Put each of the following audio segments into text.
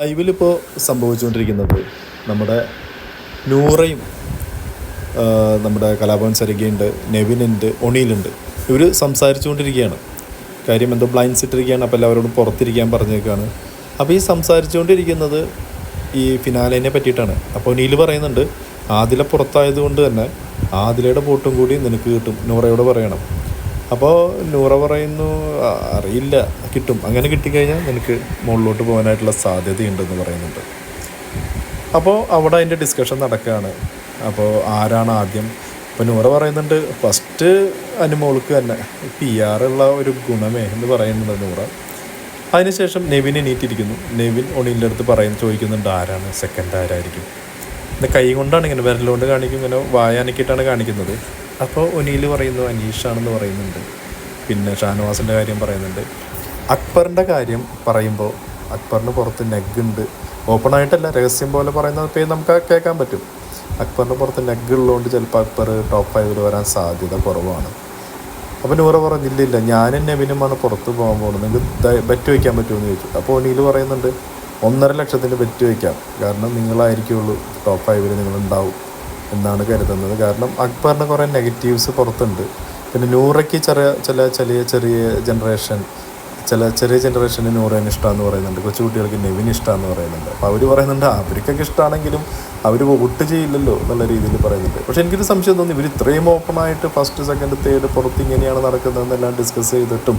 ലൈവിലിപ്പോൾ സംഭവിച്ചുകൊണ്ടിരിക്കുന്നത് നമ്മുടെ നൂറയും നമ്മുടെ കലാഭവൻ സരികയുണ്ട്, നെവിനുണ്ട്, ഒണിയിലുണ്ട്. ഇവർ സംസാരിച്ചുകൊണ്ടിരിക്കുകയാണ്. കാര്യം എന്തോ ബ്ലൈൻഡ്സ് ഇട്ടിരിക്കുകയാണ്. അപ്പോൾ എല്ലാവരോടും പുറത്തിരിക്കാൻ പറഞ്ഞേക്കാണ്. അപ്പോൾ ഈ സംസാരിച്ചുകൊണ്ടിരിക്കുന്നത് ഈ ഫിനാലേനെ പറ്റിയിട്ടാണ്. അപ്പോൾ ഒണിയിൽ പറയുന്നുണ്ട്, ആദില പുറത്തായതുകൊണ്ട് തന്നെ ആദിലയുടെ വോട്ടും കൂടി നിനക്ക് കിട്ടും, നൂറയോട് പറയണം. അപ്പോൾ നൂറ പറയുന്നു, അറിയില്ല, കിട്ടും, അങ്ങനെ കിട്ടിക്കഴിഞ്ഞാൽ നിനക്ക് മുകളിലോട്ട് പോകാനായിട്ടുള്ള സാധ്യതയുണ്ടെന്ന് പറയുന്നുണ്ട്. അപ്പോൾ അവിടെ അതിൻ്റെ ഡിസ്കഷൻ നടക്കുകയാണ്. അപ്പോൾ ആരാണ് ആദ്യം? അപ്പോൾ നൂറ പറയുന്നുണ്ട്, ഫസ്റ്റ് അനുമോൾക്ക് തന്നെ PR ഉള്ള ഒരു ഗുണമേ എന്ന് പറയുന്നുണ്ട് നൂറ. അതിനുശേഷം നെവിൻ എണീറ്റിരിക്കുന്നു. നെവിൻ ഒണിയിൻ്റെ അടുത്ത് ചോദിക്കുന്നുണ്ട്, ആരാണ് സെക്കൻഡ്, ആരായിരിക്കും? പിന്നെ കൈ കൊണ്ടാണ് ഇങ്ങനെ വിരലുകൊണ്ട് കാണിക്കും, ഇങ്ങനെ വായാനക്കിയിട്ടാണ് കാണിക്കുന്നത്. അപ്പോൾ ഒനിയിൽ പറയുന്നു അനീഷാണെന്ന് പറയുന്നുണ്ട്. പിന്നെ ഷാനവാസിൻ്റെ കാര്യം പറയുന്നുണ്ട്. അക്ബറിൻ്റെ കാര്യം പറയുമ്പോൾ അക്ബറിന് പുറത്ത് നെഗുണ്ട്. ഓപ്പണായിട്ടല്ല, രഹസ്യം പോലെ പറയുന്നത് പേര് നമുക്ക് കേൾക്കാൻ പറ്റും. അക്ബറിൻ്റെ പുറത്ത് നെഗ് ഉള്ളതുകൊണ്ട് ചിലപ്പോൾ അക്ബർ ടോപ്പ് 5 വരാൻ സാധ്യത കുറവാണ്. അപ്പോൾ നൂറ പറഞ്ഞില്ല, ഞാനും നെവിനുമാണ് പുറത്ത് പോകാൻ പോകുന്നത്, നിങ്ങൾക്ക് ബെറ്റ് വയ്ക്കാൻ പറ്റുമെന്ന് ചോദിച്ചു. അപ്പോൾ ഒനിയിൽ പറയുന്നുണ്ട്, 1.5 ലക്ഷത്തിൻ്റെ ബെറ്റ് വയ്ക്കാം, കാരണം നിങ്ങളായിരിക്കുള്ളൂ ടോപ്പ് 5 നിങ്ങളുണ്ടാവും എന്നാണ് കരുതുന്നത്. കാരണം അക്ബറിന് കുറേ നെഗറ്റീവ്സ് പുറത്തുണ്ട്. പിന്നെ നൂറയ്ക്ക് ചെറിയ ജനറേഷന് നൂറേന് ഇഷ്ടമാണെന്ന് പറയുന്നുണ്ട്. കൊച്ചുകുട്ടികൾക്ക് നെവിന് ഇഷ്ടമാണെന്ന് പറയുന്നുണ്ട്. അപ്പോൾ അവർ പറയുന്നുണ്ട്, അവർക്കൊക്കെ ഇഷ്ടമാണെങ്കിലും അവർ വോട്ട് ചെയ്യില്ലല്ലോ എന്നുള്ള രീതിയിൽ പറയുന്നുണ്ട്. പക്ഷേ എനിക്കൊരു സംശയം തോന്നി, ഇവർ ഇത്രയും ഓപ്പണായിട്ട് ഫസ്റ്റ് സെക്കൻഡ് തേർഡ് പുറത്ത് ഇങ്ങനെയാണ് നടക്കുന്നതെന്നെല്ലാം ഡിസ്കസ് ചെയ്തിട്ടും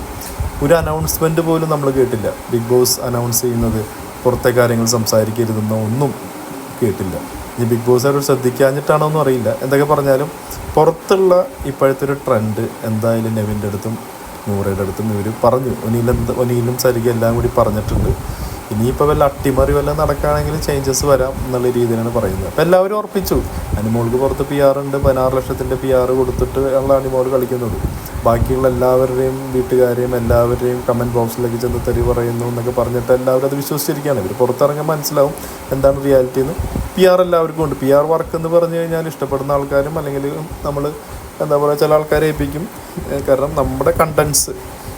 ഒരു അനൗൺസ്മെൻറ്റ് പോലും നമ്മൾ കേട്ടില്ല. ബിഗ് ബോസ് അനൗൺസ് ചെയ്യുന്നത് പുറത്തെ കാര്യങ്ങൾ സംസാരിക്കരുതെന്നോ ഒന്നും കേട്ടില്ല. ഇനി ബിഗ് ബോസ് അവർ ശ്രദ്ധിക്കാഞ്ഞിട്ടാണോ എന്നും അറിയില്ല. എന്തൊക്കെ പറഞ്ഞാലും പുറത്തുള്ള ഇപ്പോഴത്തെ ഒരു ട്രെൻഡ് എന്തായാലും നെവിൻ്റെ അടുത്തും നൂറയുടെ അടുത്തും ഇവർ പറഞ്ഞു. ഒനിയിലും സരിക എല്ലാം കൂടി പറഞ്ഞിട്ടുണ്ട്. ഇനിയിപ്പോൾ വല്ല അട്ടിമറി വല്ല നടക്കുകയാണെങ്കിൽ ചേഞ്ചസ് വരാം എന്നുള്ള രീതിയിലാണ് പറയുന്നത്. അപ്പോൾ എല്ലാവരും ഉറപ്പിച്ചു, അനുമോൾക്ക് പുറത്ത് PR ഉണ്ട്, 16 ലക്ഷത്തിൻ്റെ PR കൊടുത്തിട്ട് ഉള്ള അനുമോൾ കളിക്കുന്നത്. ബാക്കിയുള്ള എല്ലാവരുടെയും വീട്ടുകാരെയും എല്ലാവരുടെയും കമൻറ്റ് ബോക്സിലേക്ക് ചെന്ന് തെറി പറയുന്നു എന്നൊക്കെ പറഞ്ഞിട്ട് എല്ലാവരും അത് വിശ്വസിച്ചിരിക്കുകയാണ്. ഇവർ പുറത്തിറങ്ങാൻ മനസ്സിലാവും എന്താണ് റിയാലിറ്റി എന്ന്. PR എല്ലാവർക്കും ഉണ്ട്. PR വർക്ക് എന്ന് പറഞ്ഞു കഴിഞ്ഞാൽ ഇഷ്ടപ്പെടുന്ന ആൾക്കാരും അല്ലെങ്കിൽ നമ്മൾ എന്താ പറയുക, ചില ആൾക്കാരെ ഏൽപ്പിക്കും. കാരണം നമ്മുടെ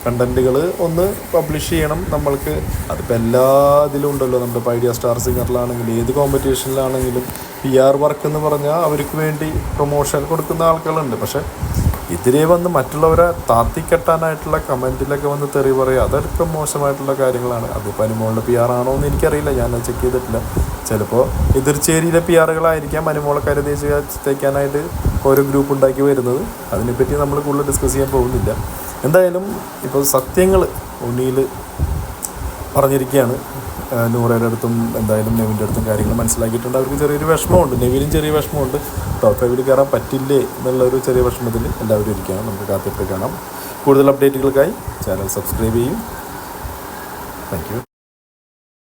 കണ്ടൻറ്റുകൾ ഒന്ന് പബ്ലിഷ് ചെയ്യണം നമ്മൾക്ക്. അതിപ്പോൾ എല്ലാ ഇതിലും ഉണ്ടല്ലോ. നമ്മുടെ ഐഡിയ സ്റ്റാർ സിംഗറിലാണെങ്കിലും ഏത് കോമ്പറ്റീഷനിലാണെങ്കിലും PR വർക്ക് എന്ന് പറഞ്ഞാൽ അവർക്ക് വേണ്ടി പ്രൊമോഷൻ കൊടുക്കുന്ന ആൾക്കാരുണ്ട്. പക്ഷേ ഇതിലേ വന്ന് മറ്റുള്ളവരെ താത്തിക്കെട്ടാനായിട്ടുള്ള കമൻറ്റിലൊക്കെ വന്ന് തെറി പറയുക, അതൊക്കെ മോശമായിട്ടുള്ള കാര്യങ്ങളാണ്. അതിപ്പോൾ അനുമോളുടെ PR ആണോ എന്ന് എനിക്കറിയില്ല, ഞാനത് ചെക്ക് ചെയ്തിട്ടില്ല. ചിലപ്പോൾ എതിർച്ചേരിയിലെ PRകളായിരിക്കാം അനുമോളെ കരുതേക്കാനായിട്ട് ഓരോ ഗ്രൂപ്പ് ഉണ്ടാക്കി വരുന്നത്. അതിനെപ്പറ്റി നമ്മൾ കൂടുതൽ ഡിസ്കസ് ചെയ്യാൻ പോകുന്നില്ല. എന്തായാലും ഇപ്പോൾ സത്യങ്ങൾ ഉണ്ണിയിൽ പറഞ്ഞിരിക്കുകയാണ്. നൂറയുടെ അടുത്തും എന്തായാലും നെവിൻ്റെ അടുത്തും കാര്യങ്ങൾ മനസ്സിലാക്കിയിട്ടുണ്ട്. അവർക്ക് ചെറിയൊരു വിഷമമുണ്ട്, നെവിനും ചെറിയ വിഷമമുണ്ട്. ടോപ്പ് 5 കയറാൻ പറ്റില്ലേ എന്നുള്ളൊരു ചെറിയ വിഷമത്തിൽ എല്ലാവരും ഇരിക്കുകയാണ്. നമുക്ക് കാത്തിട്ട് കാണാം. കൂടുതൽ അപ്ഡേറ്റുകൾക്കായി ചാനൽ സബ്സ്ക്രൈബ് ചെയ്യും. Thank you.